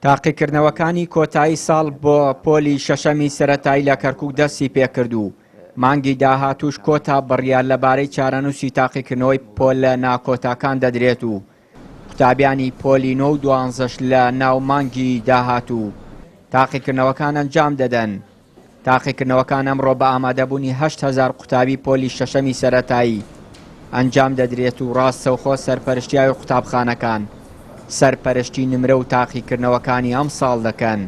تاقیکردنەوەکانی کۆتایی ساڵ بۆ پۆلی شەشەمی سەرەتایی لە کەرکووک دەستی پێکردو. مانگی داهاتووش کۆتا بڕیار لەبارەی چارەنووسی تاقیکردنەوەی پۆل لە ناکۆتاکان دەدرێت و قوتابیانی پۆلی 9 و 12 لە ناو مانگی داهاتوو تاقیکردنەوەکان ئەنجام دەدەن. تاقیکردنەوەکان ئەمڕۆ بە ئامادەبوونی 8,000 قوتابی پۆلی شەشەمی سەرەتایی ئەنجام دەدرێت و ڕاستەوخۆ سەرپەرشتیاوی قوتابخانەکان سەرپەرشتی نمرە و تاقیکردنەوەکانی ئەم ساڵ دەکەن.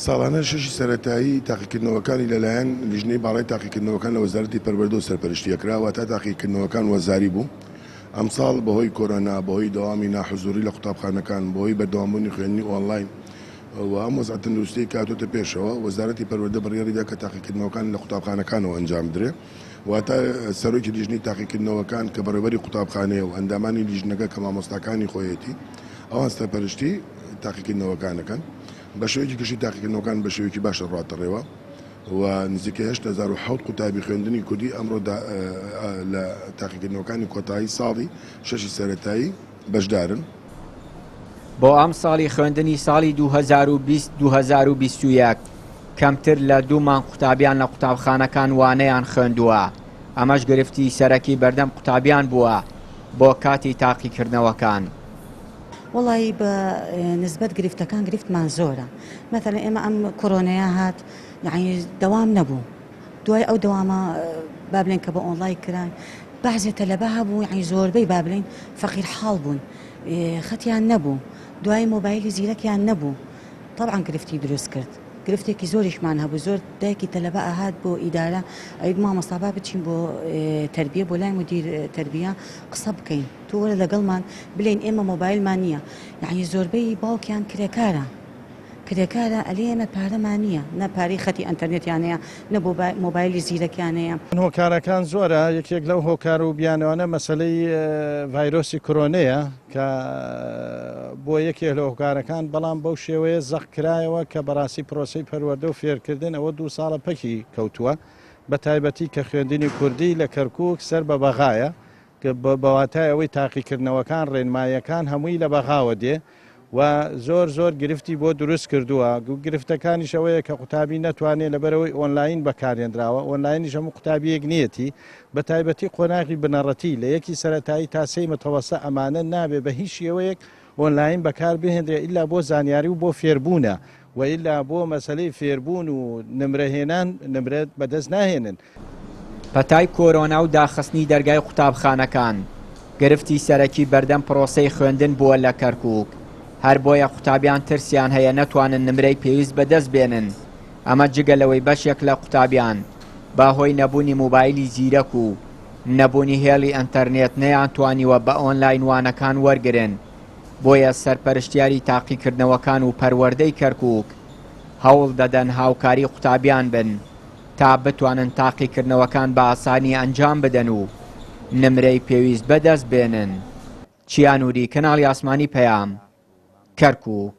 ساڵانە شەشی سەرەتایی تاقیکردنەوەکانی لەلایەن لیژنەی باڵای تاقیکردنەوەکان لە وەزارەتی پەروەردە و سەرپەرشتیەکراوە تا تاقیکردنەوەکان وەزاری بوو. ئەم ساڵ بەهۆی کۆرۆنا بەهۆی دەوامی ناحوزوری لە قوتابخانەکان بەهۆی بەردەوامبوونی خوێندنی ئۆنلاین و ئەم وەزارەتە تەندروستی کاتۆتە پێشەوە وەزارەتی پەروەردە بڕیاریدا کە تاقیکردنەوەکان لە قوتابخانەکانەوە ئەنجام درێ واتە سەرۆکی لیژنەی تاقیکردنەوەکان کە بەڕێوەبەری قوتابخانەیە و ئەندامانی لیژنەکە کە مامۆستاکانی خۆیەتی ئەوان سەرپەرشتی تاقیکردنەوەکانەکەن بە شێوەیەکی گشتی تاقیکردنەوەکان بە شێوەیەکی باشە ڕاتەڕێوە و نزیکە 8,700 قوتابی خوێندنی کوردی ئەمڕۆ لە تاقیکردنەوەکانی کۆتایی ساڵی شەشی سەرەتایی بەشدارن. بۆ ئەم ساڵی خوێندنی ساڵی 2020-2021 کەمتر لە 2 مانگ قوتابیان لە قوتابخانەکان وانەیان خوێندووە. ئەمەش گرفتی سەرەکی بەردەم قوتابیان بووە بۆ کاتی تاقیکردنەوەکان. وڵی بە نسبەت گرفتەکان گرفتمان زۆرە. مەثلا ئێمە ئەم کۆرۆنەیە هات یعنی دەوام نەبوو. دوای ئەو دەوامە بابلێن کە بە ئۆنلاین کران بەعزێ تەلەبە هەبوو یعنی زۆربەی بابلێن فەقیر حاڵ بوون خەتیان نەبوو دوای مۆبایلی زیرەکیان نەبوو. طبعا گرفتی دروست کرد. گرفتێکی زۆریشمان هەبوو زۆر دایکی تەلەبە ئاهات بۆ ئیدارە ئەید مامۆستابا بچین بۆ تەربیە بۆ لای مدیر تەربیە قسە بکەین تۆ وەرە لەگەڵمان بڵێن ئێمە مۆبایلمان نییە یعنی زۆربەی باوکیان کرێکارە ئەلێ ئێمە پارەمان نییە نە پارەی خەتی ئەنتەرنێتیانەیە نە بۆ مۆبایلی زیرەکیانەیە. هۆکارەکان زۆرە یەکێک لەو هۆکار و بیانەوەنە مەسلەی ڤایرۆسی کۆرۆنەیە کە بۆ یەکێک لە هۆکارەکان بەڵام بەو شێوەیە زەقکرایەوە کە بەڕاستی پرۆسی پەروەردە و فێرکردن ئەوە 2 ساڵە پەکی کەوتووە بە تایبەتی کە خوێندنی کوردی لە کەرکووک سەر بە بەغایە کە بەواتای ئەوەی تاقیکردنەوەکان ڕێنمایەکان هەمووی لە بەغاوە دێ و زۆر گرفتی بۆ دروست کردووە. گرفتەکانیش ئەوەیە کە قوتابی نەتوانێت لەبەرەوەی ئۆنلاین بەکارێنراوە ئۆنلاینیش هەموو قوتابیەک نیەتی بە تایبەتی قۆناغی بنەڕەتی لە یەکی سەرەتایی تا سەی متەوەسە ئەمانە نابێ بە هیچ شێوەیەک ئۆنلاین بەکار بهێنرێ ئیلا بۆ زانیاری و بۆ فێربوونە و ئیلا بۆ مەسلەی فێربوون و نمرەهێنان نمرێت بەدەست ناهێنن. پەتای کۆرۆنا و داخستنی دەرگای قوتابخانەکان گرفتی سەرەکی بەردەم پرۆسەی خوێندن بووە لە کەرکووک. هەر بۆیە قوتابیان ترسیان هەیە نەتوانن نمرەی پێویست بەدەست بێنن. ئەمە جگەلەوەی بەشێک لە قوتابیان باهۆی نەبوونی مۆبایلی زیرەک و نەبوونی هێڵی ئەنتەرنێت نەیانتوانیوە بە ئۆنلاین وانەکان وەرگرن. بۆیە سەرپەرشتیاری تاقیکردنەوەکان و پەروەردەی کەرکووک هەوڵ دەدەن هاوکاری قوتابیان بن تا بتوانن تاقیکردنەوەکان بە ئاسانی ئەنجام بدەن و نمرەی پێویست بەدەست بێنن. چیانوری کەناڵی ئاسمانی پەیام کەرکووک.